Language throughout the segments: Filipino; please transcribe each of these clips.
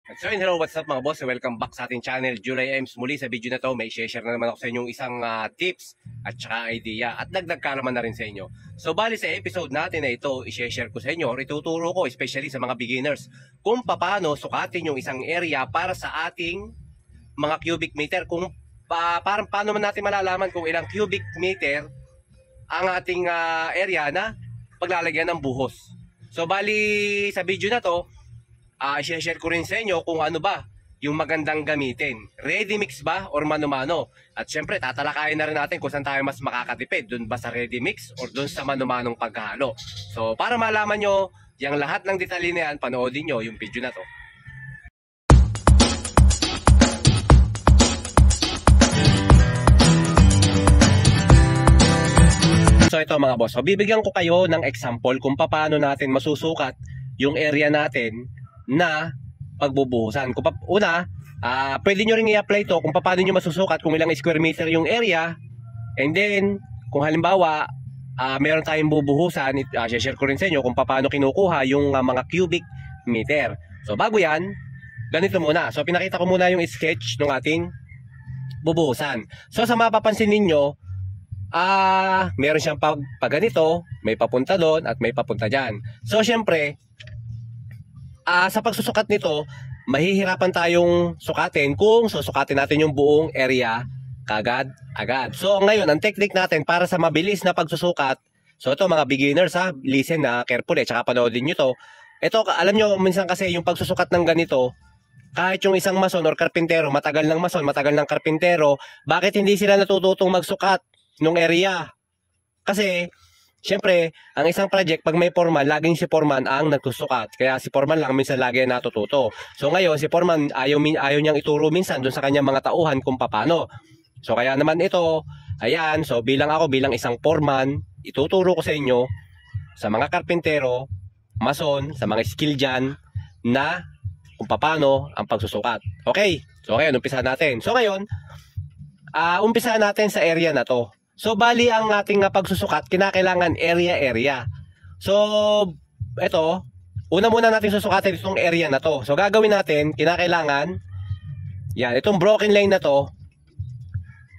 So hello, what's up mga boss? Welcome back sa ating channel, July Ems. Muli sa video na to, may share na naman ako sa inyong isang tips at saka idea at dagdag kalaman na rin sa inyo. So bali sa episode natin na ito, i-share ko sa inyo, ituturo ko especially sa mga beginners kung paano sukatin yung isang area para sa ating mga cubic meter. Kung paano man natin malalaman kung ilang cubic meter ang ating area na paglalagyan ng buhos. So bali sa video na to, i-share ko rin sa inyo kung ano ba yung magandang gamitin. Ready mix ba or mano-mano? At syempre, tatalakayin na rin natin kung saan tayo mas makakatipid. Doon ba sa ready mix or doon sa mano-manong pagkahalo? So, para malaman nyo yung lahat ng detalye na yan, panoodin nyo yung video na to. So, ito mga boss. So, bibigyan ko kayo ng example kung paano natin masusukat yung area natin na pagbubuhusan. Una, pwede nyo rin i-apply to kung paano nyo masusukat kung ilang square meter yung area. And then, kung halimbawa, meron tayong bubuhusan, share ko rin sa inyo kung paano kinukuha yung mga cubic meter. So, bago yan, ganito muna. So, pinakita ko muna yung sketch ng ating bubuhusan. So, sa mapapansin ninyo, meron siyang pag ganito, may papunta doon at may papunta dyan. So, syempre, sa pagsusukat nito, mahihirapan tayong sukatin kung susukatin natin yung buong area kagad-agad. So ngayon, ang technique natin para sa mabilis na pagsusukat, so ito mga beginners listen na carefully, tsaka panoodin nyo to. Ito, alam nyo, minsan kasi yung pagsusukat ng ganito, kahit yung isang mason or karpintero, matagal ng mason, matagal ng karpintero, bakit hindi sila natututong magsukat ng area? Kasi siyempre, ang isang project, pag may foreman, laging si foreman ang nagsusukat. Kaya si foreman lang minsan lagi natututo. So ngayon, si foreman ayaw niyang ituro minsan doon sa kanyang mga tauhan kung paano. So kaya naman ito, ayan, so bilang isang foreman, ituturo ko sa inyo, sa mga karpintero, mason, sa mga skill dyan, na kung paano ang pagsusukat. Okay? So ngayon, umpisahan natin. So ngayon, umpisahan natin sa area na to. So, bali ang ating pagsusukat, kinakailangan area. So, ito, una muna natin susukatin itong area na to. So, gagawin natin, kinakailangan, yan, itong broken line na to,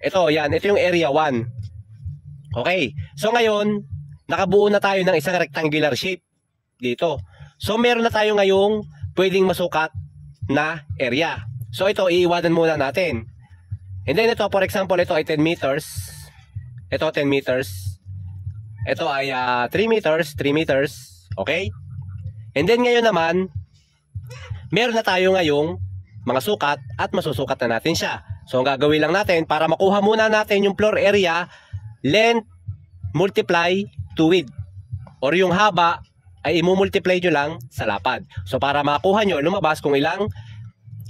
ito yung area 1. Okay, so ngayon, nakabuo na tayo ng isang rectangular shape dito. So, meron na tayo ngayong pwedeng masukat na area. So, ito, iiwanan muna natin. And then, ito, for example, ito ay 10 meters. Ito 10 meters. Ito ay 3 meters, 3 meters. Okay? And then ngayon naman, meron na tayo ngayong mga sukat at masusukat na natin siya. So ang gagawin lang natin, para makuha muna natin yung floor area, length multiply to width. Or yung haba ay imumultiply nyo lang sa lapad. So para makuha nyo, lumabas kung ilang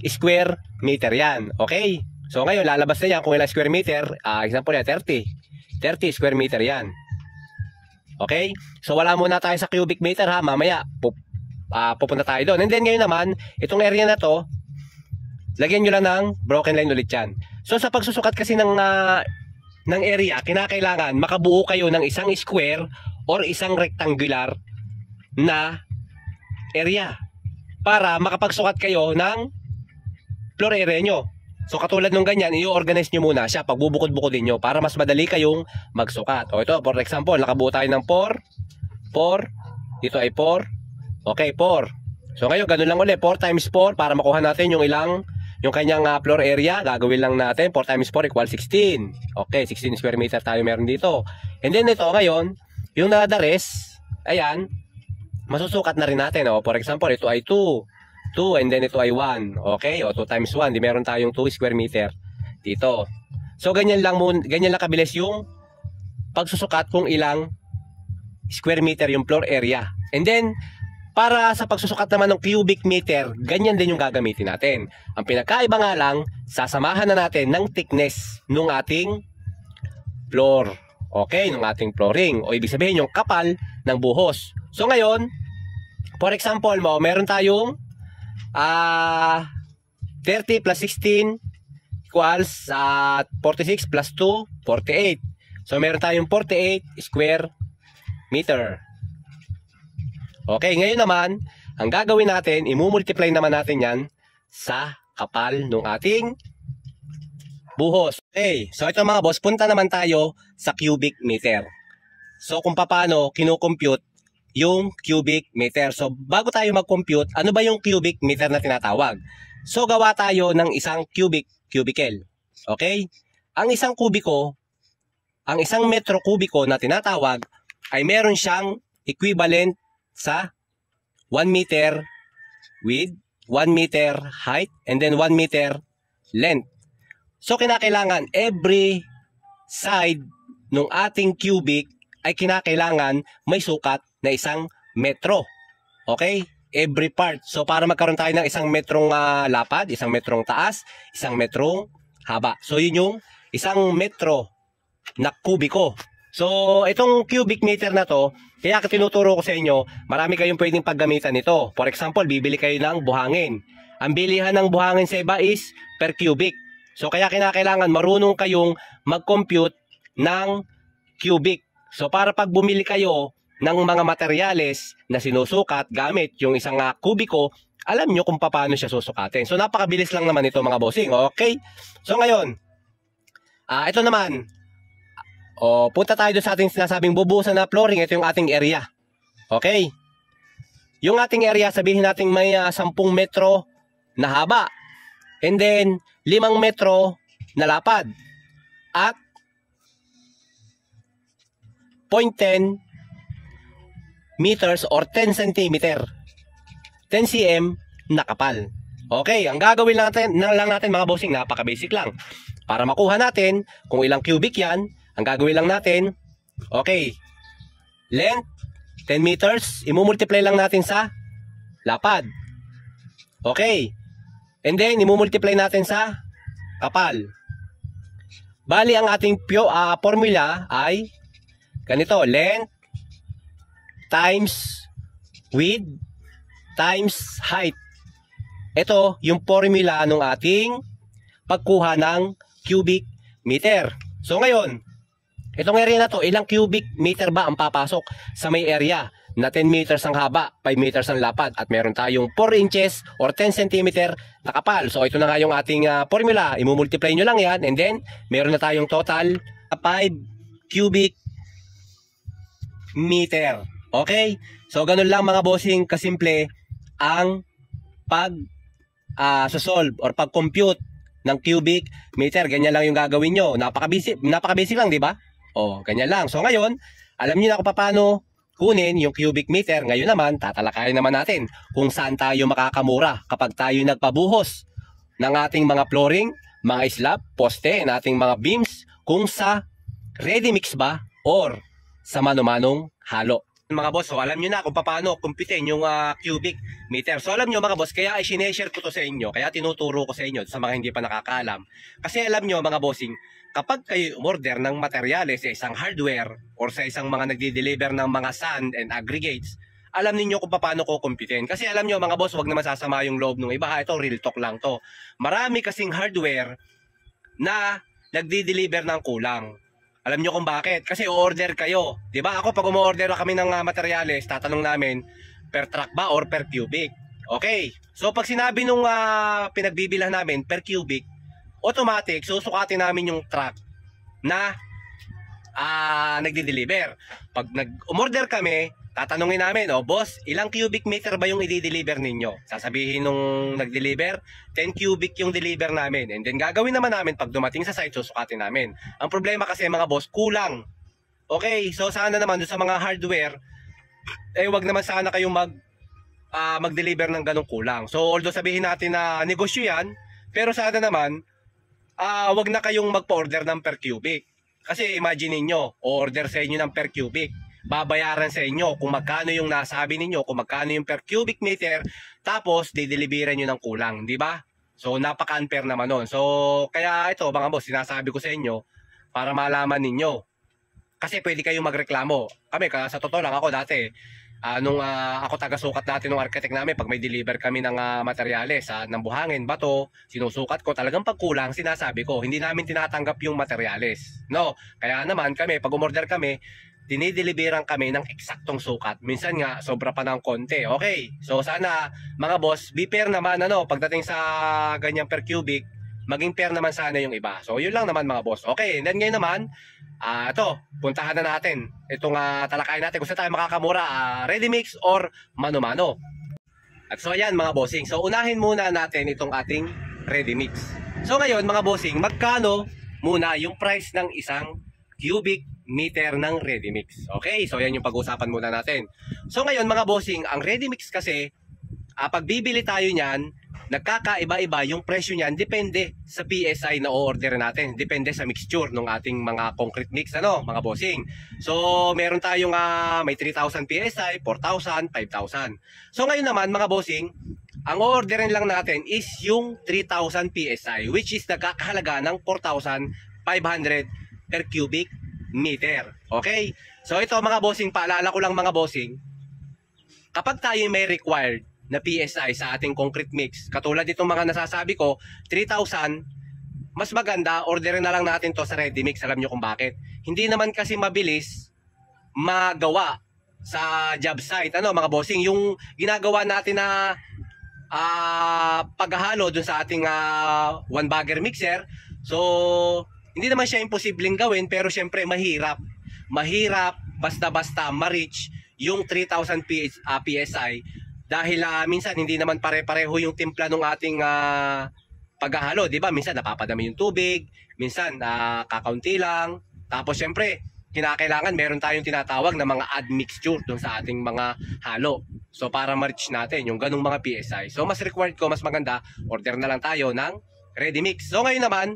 square meter yan. Okay? So ngayon, lalabas na yan kung ilang square meter. Example yan, 30 square meter yan. Okay? So wala muna tayo sa cubic meter mamaya pupunta tayo doon. And then ngayon naman, itong area na to, lagyan nyo lang ng broken line ulit yan. So sa pagsusukat kasi ng area, kinakailangan makabuo kayo ng isang square or isang rectangular na area para makapagsukat kayo ng floor area nyo. So katulad nung ganyan, i-organize nyo muna siya, pagbubukod-bukodin nyo para mas madali kayong magsukat. O ito, for example, nakabuo tayo ng 4, dito ay 4, okay, 4. So ngayon, ganun lang ulit, 4 times 4 para makuha natin yung kanyang floor area. Gagawin lang natin, 4 times 4 equals 16. Okay, 16 square meter tayo meron dito. And then ito, ngayon, yung the rest, ayan, masusukat na rin natin. O, for example, ito ay 2, and then ito ay 1. Okay? O 2 times 1, di meron tayong 2 square meter dito. So ganyan lang kabilis yung pagsusukat kung ilang square meter yung floor area. And then para sa pagsusukat naman ng cubic meter, ganyan din yung gagamitin natin. Ang pinakaiba nga lang, sasamahan na natin ng thickness ng ating floor. Okay? Ng ating flooring. O ibig sabihin yung kapal ng buhos. So ngayon, for example meron tayong 30 plus 16 equals 46 plus 2, 48. So meron tayong 48 square meter. Okay, ngayon naman, ang gagawin natin, imumultiply naman natin yan sa kapal ng ating buhos. Okay, so ito mga boss, punta naman tayo sa cubic meter. So kung paano kinukompute yung cubic meter. So bago tayo mag-compute, ano ba yung cubic meter na tinatawag? So gawa tayo ng isang cubicle. Okay? Ang isang metro kubiko na tinatawag ay meron siyang equivalent sa 1 meter width, 1 meter height, and then 1 meter length. So kinakailangan every side ng ating cubic ay kinakailangan may sukat na 1 metro. Okay? Every part. So para magkaroon tayo ng 1 metrong lapad, 1 metrong taas, 1 metrong haba. So yun yung 1 metro na kubiko. So itong cubic meter na to, kaya tinuturo ko sa inyo, marami kayong pwedeng paggamitan nito. For example, bibili kayo ng buhangin. Ang bilihan ng buhangin sa iba is per cubic. So kaya kinakailangan marunong kayong mag-compute ng cubic. So para pag bumili kayo ng mga materyales na sinusukat gamit yung 1 kubiko, alam nyo kung paano siya susukatin. So napakabilis lang naman ito mga bossing. Okay? So ngayon, ito naman, punta tayo doon sa ating sinasabing bubuhusan na flooring. Ito yung ating area. Okay? Yung ating area, sabihin natin may 10 metro na haba. And then, 5 metro na lapad. At 0.10 meters or 10 centimeter. 10 cm na kapal. Okay, ang gagawin lang natin mga bossing, napaka-basic lang. Para makuha natin kung ilang cubic yan, ang gagawin lang natin, okay, length, 10 meters, imumultiply lang natin sa lapad. Okay, and then imumultiply natin sa kapal. Bali, ang ating formula ay ganito, length times width times height. Ito yung formula ng ating pagkuha ng cubic meter. So ngayon, itong area na to, ilang cubic meter ba ang papasok sa may area na 10 meters ang haba, 5 meters ang lapad, at meron tayong 4 inches or 10 centimeter na kapal. So ito na nga yung ating formula. Imumultiply nyo lang yan, and then meron na tayong total 5 cubic meter. Okay? So ganun lang mga bossing kasimple ang solve or pag-compute ng cubic meter. Ganyan lang yung gagawin nyo. Napaka-basic lang, di ba? Ganyan lang. So ngayon, alam niyo na kung paano kunin yung cubic meter. Ngayon naman, tatalakayin naman natin kung saan tayo makakamura kapag tayo nagpabuhos ng ating mga flooring, mga slab, poste, nating mga beams, kung sa ready mix ba or sa mano-manong halo. Mga boss, so alam nyo na kung paano kumpitin yung cubic meter. So alam nyo mga boss, kaya i-share ko to sa inyo, kaya tinuturo ko sa inyo sa mga hindi pa nakakaalam. Kasi alam nyo mga bossing, kapag kayo umorder ng materyales sa isang hardware or sa isang mga nagdi-deliver ng mga sand and aggregates, alam niyo kung paano ko kumpitin. Kasi alam nyo mga boss, wag naman sasama yung loob ng iba. Ito real talk lang to. Marami kasing hardware na nagdi-deliver ng kulang. Alam nyo kung bakit? Kasi o-order kayo. Diba? Ako pag umu-order kami ng materyales, tatanong namin per truck ba or per cubic. Okay. So pag sinabi nung pinagbibilan namin per cubic, automatic susukatin namin yung truck na nagdi-deliver. Pag nag-umorder kami, tatanungin namin, boss, ilang cubic meter ba yung i-deliver ninyo? Sasabihin nung nag-deliver, 10 cubic yung deliver namin. And then gagawin naman namin pag dumating sa site, susukatin namin. Ang problema kasi mga boss, kulang. Okay, so sana naman sa mga hardware, wag naman sana kayong mag-deliver ng ganong kulang. So although sabihin natin na negosyo yan, pero sana naman, wag na kayong magpa-order ng per cubic. Kasi imagine niyo, order sa inyo ng per cubic. Babayaran sa inyo kung magkano yung nasabi ninyo, kung magkano yung per cubic meter, tapos dideliveran nyo ng kulang, di ba? So napaka-unfair naman nun. So kaya ito mga boss, sinasabi ko sa inyo para malaman ninyo. Kasi pwede kayong magreklamo. Kami, sa totoo lang ako dati, nung ako taga-sukat natin ng architect namin, pag may deliver kami ng materyales, ng buhangin, bato, sinusukat ko, talagang pagkulang, sinasabi ko, hindi namin tinatanggap yung materyales. No? Kaya naman kami, pag umorder kami, dinideliveran kami ng eksaktong sukat. Minsan nga, sobra pa ng konti. Okay, so sana mga boss, be fair naman pagdating sa ganyang per cubic, maging fair naman sana yung iba. So yun lang naman mga boss. Okay, and then ngayon naman, ito, puntahan na natin. Itong talakayan natin kung saan tayo makakamura, ready mix or mano-mano. At so ayan mga bossing, so unahin muna natin itong ating ready mix. So ngayon mga bossing, magkano muna yung price ng isang cubic meter ng ready mix? Okay, so yan yung pag-usapan muna natin. So ngayon mga bossing, ang ready mix kasi, pag bibili tayo niyan, nagkakaiba-iba yung presyo niyan, depende sa PSI na o-order natin, depende sa mixture ng ating mga concrete mix, mga bossing. So meron tayong may 3,000 PSI, 4,000, 5,000. So ngayon naman mga bossing, ang o-orderin lang natin is yung 3,000 PSI, which is nagkakahalaga ng 4,500 per cubic meter. Okay? So ito mga bossing, paalala ko lang mga bossing, kapag tayo may required na PSI sa ating concrete mix, katulad itong mga nasasabi ko, 3,000, mas maganda, orderin na lang natin to sa ready mix. Alam nyo kung bakit? Hindi naman kasi mabilis magawa sa job site. Mga bossing, yung ginagawa natin na paghahalo dun sa ating one bagger mixer, so hindi naman siya imposibleng gawin, pero syempre mahirap basta-basta ma-reach yung 3,000 PSI dahil minsan hindi naman pare-pareho yung timpla ng ating paghahalo, di ba? Minsan napapadami yung tubig, minsan kakaunti lang, tapos syempre kinakailangan meron tayong tinatawag na mga admixture dun sa ating mga halo. So para ma-reach natin yung ganung mga PSI, so mas required ko, mas maganda, order na lang tayo ng ready mix. So ngayon naman,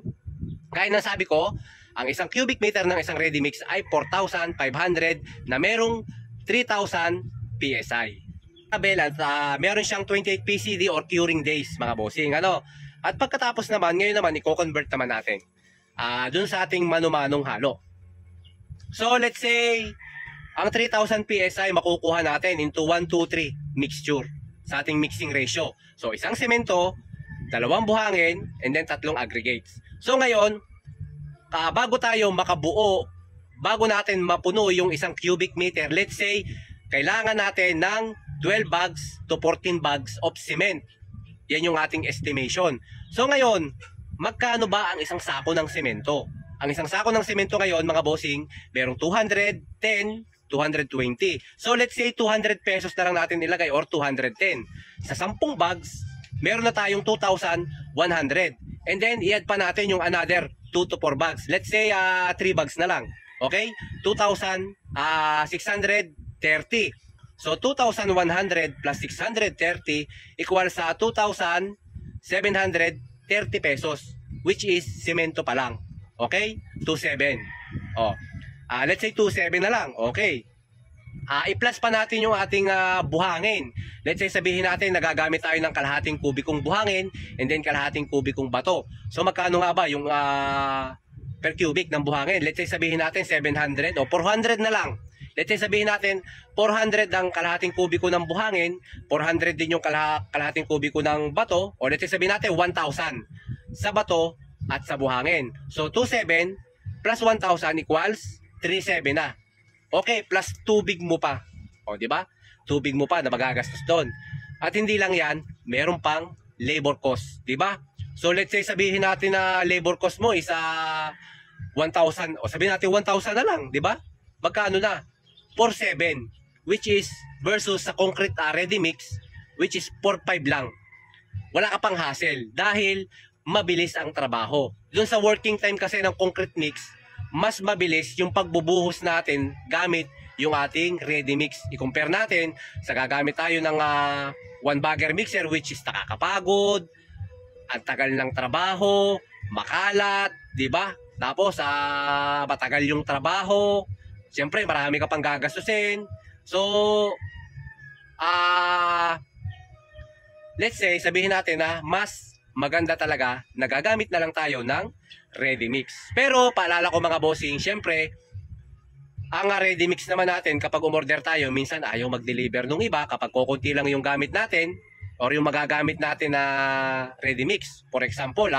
gaya ng sabi ko, ang isang cubic meter ng isang ready mix ay 4,500 na merong 3,000 PSI. At meron siyang 28 PCD or curing days mga bossing. At pagkatapos naman, ngayon naman i-convert naman natin dun sa ating manumanong halo. So let's say ang 3,000 PSI makukuha natin into 1, 2, 3 mixture sa ating mixing ratio. So isang semento, 2 buhangin, and then 3 aggregates. So ngayon, bago tayo makabuo, bago natin mapuno yung isang cubic meter, let's say kailangan natin ng 12 bags to 14 bags of cement. Yan yung ating estimation. So ngayon, magkano ba ang isang sako ng semento? Ang isang sako ng semento ngayon mga bossing, merong 210, 220. So let's say 200 pesos na lang natin nilagay or 210. Sa 10 bags, meron na tayong 2,100. And then i-add pa natin yung another 2 to 4 bags. Let's say 3 bags na lang. Okay? 2,630. So 2,100 plus 630 equals sa 2,730 pesos, which is semento pa lang. Okay? 2,700. Let's say 2,700 na lang. Okay. I-plus pa natin yung ating buhangin. Let's say sabihin natin nagagamit tayo ng kalahating kubikong buhangin and then kalahating kubikong bato. So magkano nga ba yung per cubic ng buhangin? Let's say sabihin natin 700 o 400 na lang. Let's say sabihin natin 400 ang kalahating kubiko ng buhangin, 400 din yung kalahating kubiko ng bato, o let's say sabihin natin 1,000 sa bato at sa buhangin. So 2,700 plus 1,000 equals 3,700 na. Okay, plus tubig mo pa. O di ba? Tubig mo pa na magagastos doon. At hindi lang 'yan, meron pang labor cost, di ba? So let's say sabihin natin na labor cost mo is 1,000, o sabihin natin 1,000 na lang, di ba? Magkano na? 4,700, which is versus sa concrete ready mix, which is 4,500 lang. Wala ka pang hassle dahil mabilis ang trabaho. Doon sa working time kasi ng concrete mix, mas mabilis yung pagbubuhos natin gamit yung ating ready mix. I-compare natin sa gagamit tayo ng one bagger mixer, which is nakakapagod, ang tagal ng trabaho, makalat, di ba? Tapos matagal yung trabaho, siyempre marami ka pang gagastusin. So let's say sabihin natin na mas maganda talaga nagagamit na lang tayo ng ready mix. Pero paalala ko mga bossing, siyempre ang ready mix naman natin kapag umorder tayo, minsan ayaw mag-deliver nung iba kapag kukunti lang yung gamit natin or yung magagamit natin na ready mix. For example,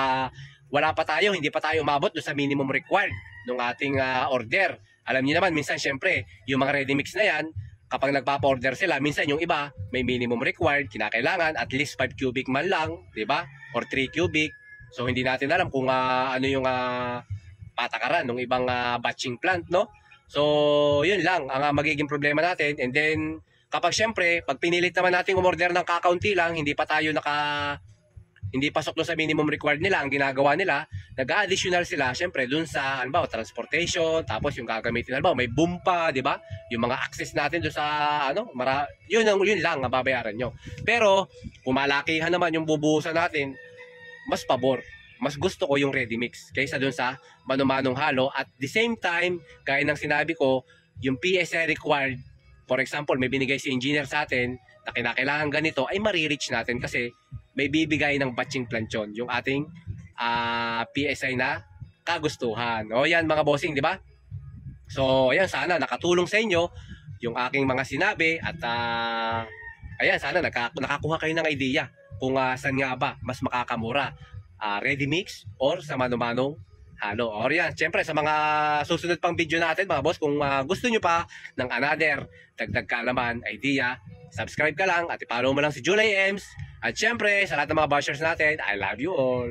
wala pa tayo, hindi pa tayo umabot do sa minimum required ng ating order. Alam niyo naman, minsan syempre, yung mga ready mix na yan, kapag nagpapa-order sila, minsan yung iba, may minimum required, kinakailangan, at least 5 cubic man lang, di ba? Or 3 cubic. So, hindi natin alam kung ano yung patakaran ng ibang batching plant, no? So, yun lang ang magiging problema natin. And then, kapag syempre, pag pinilit naman natin umorder ng kakaunti lang, hindi pasok doon sa minimum required nila, ang ginagawa nila, nag-additional sila, syempre, doon sa, transportation, tapos yung gagamitin, may boom pa, di ba? Yung mga access natin doon sa, yun lang ang babayaran nyo. Pero, kung malakihan naman yung bubuhusan natin, mas pabor. Mas gusto ko yung ready mix kaysa doon sa mano-manong halo. At the same time, gaya ng sinabi ko, yung PSI required, for example, may binigay si engineer sa atin na kinakailangan ganito, ay marireach natin kasi may bibigay ng batching plant yun, yung ating PSI na kagustuhan. O yan mga bossing, di ba? So, ayan, sana nakatulong sa inyo yung aking mga sinabi at ayan, sana nakakuha kayo ng idea kung saan nga ba mas makakamura, ready mix or sa mano-manong halo. Or yan, syempre sa mga susunod pang video natin mga boss, kung gusto nyo pa ng another dagdag kaalaman, idea, subscribe ka lang at i-follow mo lang si Julie Ems. At syempre, sa lahat ng mga bashers natin, I love you all.